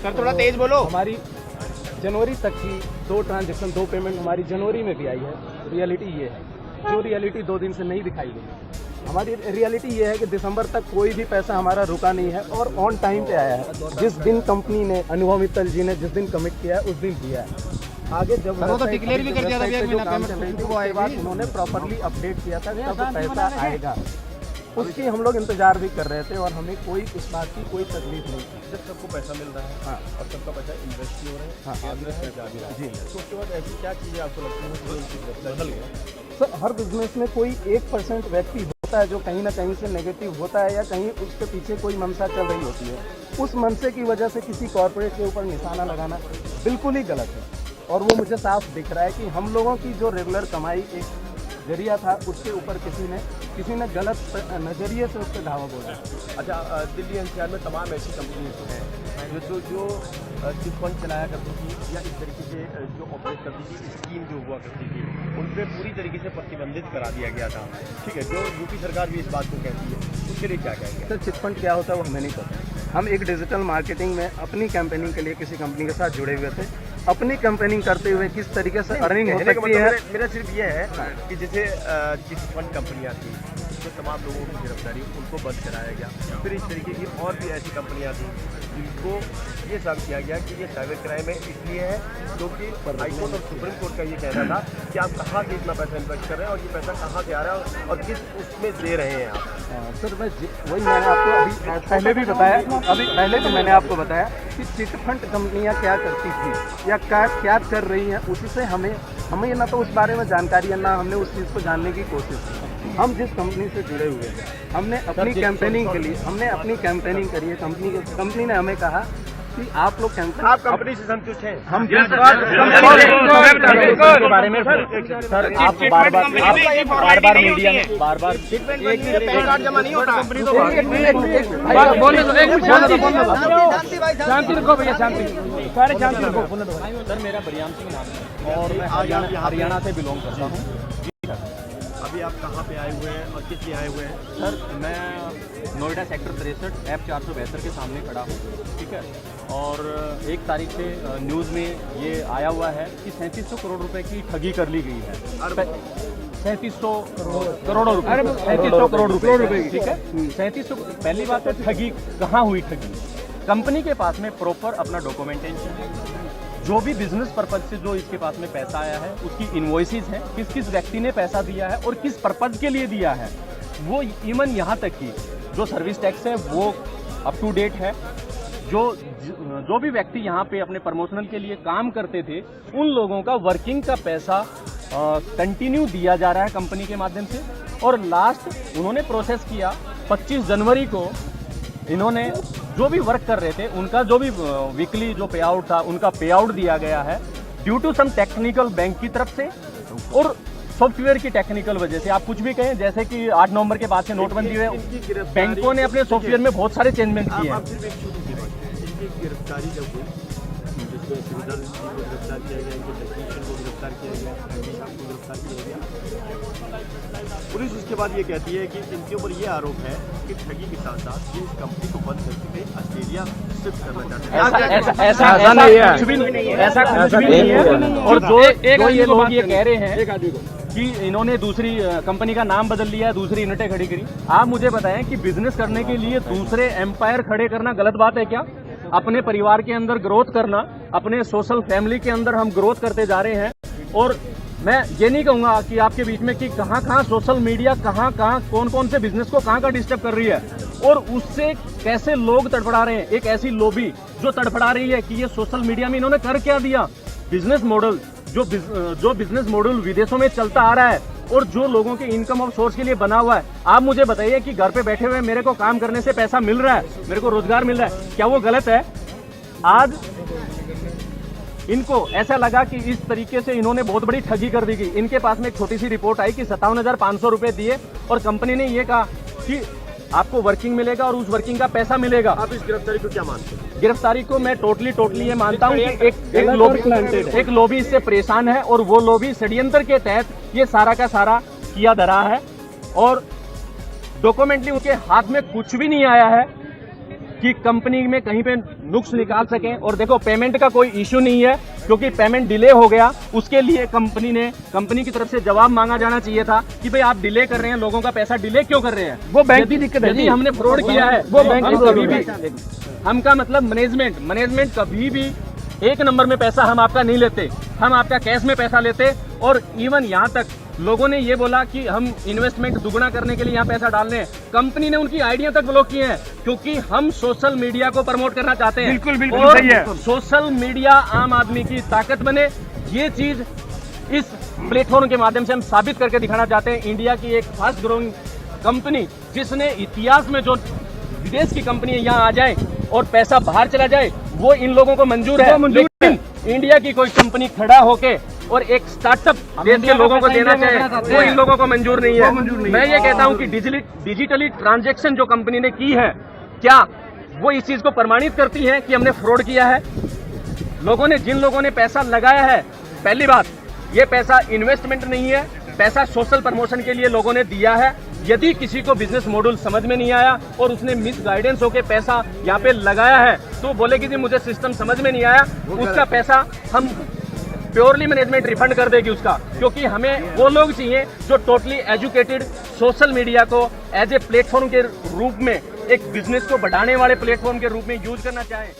Sir थोड़ा तेज बोलो। हमारी जनवरी तक की 2 ट्रांजेक्शन 2 पेमेंट हमारी जनवरी में भी आई है। रियलिटी ये है, जो रियलिटी 2 दिन से नहीं दिखाई गई। हमारी रियलिटी ये है कि दिसंबर तक कोई भी पैसा हमारा रुका नहीं है और ऑन टाइम पे आया है। जिस दिन कंपनी ने, अनुभव मित्तल जी ने जिस दिन कमिट किया है उस दिन दिया है। आगे जब तो डिक्लेयर भी कर दिया था उन्होंने प्रॉपरली अपडेट किया था कब पैसा आएगा, उसकी हम लोग इंतजार भी कर रहे थे और हमें कोई इस बात की कोई तकलीफ नहीं थी। जब सबको पैसा मिल रहा है, हाँ, और सबका पैसा इन्वेस्ट भी हो रहा है, हाँ, पैसा आ भी रहा है जी, तो उसके बाद ऐसी क्या चीज़ें आपको लगती है जो उनकी बदल गया? सर हर बिजनेस में कोई 1% व्यक्ति होता है जो कहीं ना कहीं से नेगेटिव होता है या कहीं उसके पीछे कोई मंशा चल रही होती है। उस मनसे की वजह से किसी कॉर्पोरेट के ऊपर निशाना लगाना बिल्कुल ही गलत है और वो मुझे साफ दिख रहा है कि हम लोगों की जो रेगुलर कमाई एक जरिया था उसके ऊपर किसी ने गलत नज़रिए से उससे धावा बोला। अच्छा, दिल्ली एनसीआर में तमाम ऐसी कंपनीज हैं जो चिट फंड चलाया करती थी या इस तरीके से जो ऑपरेट करती थी, स्कीम जो हुआ करती थी, उन पर पूरी तरीके से प्रतिबंधित करा दिया गया था। ठीक है, जो यूपी सरकार भी इस बात को कहती है, उसके लिए क्या कहेंगे? सर चिट फंड क्या होता है वो हमें नहीं पता। हम एक डिजिटल मार्केटिंग में अपनी कैंपेनिंग के लिए किसी कंपनी के साथ जुड़े हुए थे। अपनी कैंपेनिंग करते हुए किस तरीके से अर्निंग हो सकती है, मेरा सिर्फ ये है कि जैसे चिट फंड कंपनियाँ थी, जो तमाम लोगों की गिरफ्तारी उनको बंद कराया गया। फिर इस तरीके की और भी ऐसी कंपनियाँ थी जिनको ये साबित किया गया कि ये साइबर क्राइम है, इसलिए है क्योंकि हाईकोर्ट और सुप्रीम कोर्ट का ये कहना था कि आप कहाँ से इतना पैसा इन्वेस्ट कर रहे हैं और ये पैसा कहाँ से आ रहा है और किस उसमें दे रहे हैं आप। सर वही मैंने आपको अभी पहले भी बताया, पहले तो मैंने आपको बताया कि चिट फंड कंपनियाँ क्या करती थी या क्या कर रही हैं, उससे हमें ना तो उस बारे में जानकारी है ना हमने उस चीज़ को जानने की कोशिश की। हम जिस कंपनी से जुड़े हुए हैं, हमने अपनी कैंपेनिंग के लिए करी है। कंपनी ने हमें कहा कि आप लोग आप कंपनी से संतुष्ट हैं? हम के बारे में सर आप बार मीडिया में बार जमा नहीं होता। शांति रखो भैया, शांति सारे शांति रखो। सर मेरा बरियाम सिंह नाम है और मैं हरियाणा से बिलोंग करता हूँ। अभी आप कहाँ पे आए हुए हैं और किस लिए आए हुए हैं? सर मैं नोएडा सेक्टर 63 F472 के सामने खड़ा हूँ, ठीक है। और 1 तारीख से न्यूज़ में ये आया हुआ है कि 3700 करोड़ रुपए की ठगी कर ली गई है। 3700 करोड़ रुपए, 3700 करोड़ रुपए, ठीक है। 3700। पहली बात तो ठगी कहाँ हुई? ठगी कंपनी के पास में प्रॉपर अपना डॉक्यूमेंटेशन है, जो भी बिजनेस पर्पज से जो इसके पास में पैसा आया है उसकी इनवॉइसेस हैं, किस किस व्यक्ति ने पैसा दिया है और किस पर्पज के लिए दिया है। वो इवन यहाँ तक कि जो सर्विस टैक्स है वो अप टू डेट है। जो भी व्यक्ति यहाँ पे अपने प्रमोशनल के लिए काम करते थे उन लोगों का वर्किंग का पैसा कंटिन्यू दिया जा रहा है कंपनी के माध्यम से। और लास्ट उन्होंने प्रोसेस किया 25 जनवरी को, इन्होंने जो भी वर्क कर रहे थे उनका जो भी वीकली जो पे आउट था उनका पे आउट दिया गया है due to some technical bank की तरफ से और सॉफ्टवेयर की टेक्निकल वजह से। आप कुछ भी कहें, जैसे कि 8 नवंबर के बाद से नोटबंदी हुई है, बैंकों ने अपने सॉफ्टवेयर में बहुत सारे चेंजमेंट किए हैं। गिरफ्तारी जब हुई, जिसमें श्रीधर जी को गिरफ्तार किया गया, इनके टेक्नीशियन को गिरफ्तार किया गया, साहब को गिरफ्तार किया गया, पुलिस उसके बाद ये कहती है कि इनके ऊपर ये आरोप है कि ठगी के साथ साथ ये इस कंपनी को बंद करके ऑस्ट्रेलिया शिफ्ट करना चाहते हैं। ऐसा कुछ भी नहीं है। और जो ये लोग ये कह रहे हैं कि इन्होंने दूसरी कंपनी का नाम बदल लिया है, दूसरी यूनिटें खड़ी करी। आप मुझे बताएं कि बिजनेस करने के लिए दूसरे एम्पायर खड़े करना गलत बात है क्या? अपने परिवार के अंदर ग्रोथ करना, अपने सोशल फैमिली के अंदर हम ग्रोथ करते जा रहे हैं। और मैं ये नहीं कहूंगा कि आपके बीच में कि कहां सोशल मीडिया कहां कौन से बिजनेस को कहां डिस्टर्ब कर रही है और उससे कैसे लोग तड़फड़ा रहे हैं। एक ऐसी लॉबी जो तड़फड़ा रही है कि ये सोशल मीडिया में इन्होंने कर क्या दिया। बिजनेस मॉडल जो बिजनेस मॉडल विदेशों में चलता आ रहा है और जो लोगों के इनकम ऑफ सोर्स के लिए बना हुआ है, आप मुझे बताइए कि घर पे बैठे हुए मेरे को काम करने से पैसा मिल रहा है, मेरे को रोजगार मिल रहा है, क्या वो गलत है? आज इनको ऐसा लगा कि इस तरीके से इन्होंने बहुत बड़ी ठगी कर दी गई। इनके पास में एक छोटी सी रिपोर्ट आई कि 57,500 रुपए दिए और कंपनी ने ये कहा कि आपको वर्किंग मिलेगा और उस वर्किंग का पैसा मिलेगा। आप इस गिरफ्तारी को क्या मानते हैं? गिरफ्तारी को मैं टोटली ये मानता हूँ कि एक लॉबी इससे परेशान है और वो लॉबी षड्यंत्र के तहत ये सारा का सारा किया धरा है और डॉक्यूमेंटली उनके हाथ में कुछ भी नहीं आया है कि कंपनी में कहीं पे नुक्स निकाल सकें। और देखो पेमेंट का कोई इश्यू नहीं है, क्योंकि पेमेंट डिले हो गया, उसके लिए कंपनी की तरफ से जवाब मांगा जाना चाहिए था कि भाई आप डिले कर रहे हैं, लोगों का पैसा डिले क्यों कर रहे हैं। वो बैंक की दिक्कत है। यदि हमने फ्रॉड किया है, वो बैंक की कभी भी हम का मतलब मैनेजमेंट कभी भी एक नंबर में पैसा हम आपका नहीं लेते, हम आपका कैश में पैसा लेते। और इवन यहाँ तक लोगों ने ये बोला कि हम इन्वेस्टमेंट दुगना करने के लिए यहाँ पैसा डाल रहे हैं, कंपनी ने उनकी आइडिया तक ब्लॉक किए हैं, क्योंकि हम सोशल मीडिया को प्रमोट करना चाहते हैं। बिल्कुल और सही है। सोशल मीडिया आम आदमी की ताकत बने, ये चीज इस प्लेटफॉर्म के माध्यम से हम साबित करके दिखाना चाहते हैं। इंडिया की एक फास्ट ग्रोइंग कंपनी, जिसने इतिहास में जो विदेश की कंपनी यहाँ आ जाए और पैसा बाहर चला जाए, वो इन लोगों को मंजूर है। लेकिन इंडिया की कोई कंपनी खड़ा होके और एक स्टार्टअप देश के लोगों को देना चाहे, वो इन लोगों को मंजूर नहीं है। मैं ये कहता हूँ कि डिजिटली ट्रांजैक्शन जो कंपनी ने की है, क्या वो इस चीज को प्रमाणित करती है कि हमने फ्रॉड किया है। जिन लोगों ने पैसा लगाया है, पहली बात ये पैसा इन्वेस्टमेंट नहीं है, पैसा सोशल प्रमोशन के लिए लोगों ने दिया है। यदि किसी को बिजनेस मॉडल समझ में नहीं आया और उसने मिस गाइडेंस होकर पैसा यहाँ पे लगाया है, तो बोले कि जी मुझे सिस्टम समझ में नहीं आया, उसका पैसा हम प्योरली मैनेजमेंट रिफंड कर देगी उसका। क्योंकि हमें वो लोग चाहिए जो टोटली एजुकेटेड, सोशल मीडिया को एज ए प्लेटफॉर्म के रूप में, एक बिजनेस को बढ़ाने वाले प्लेटफॉर्म के रूप में यूज करना चाहें।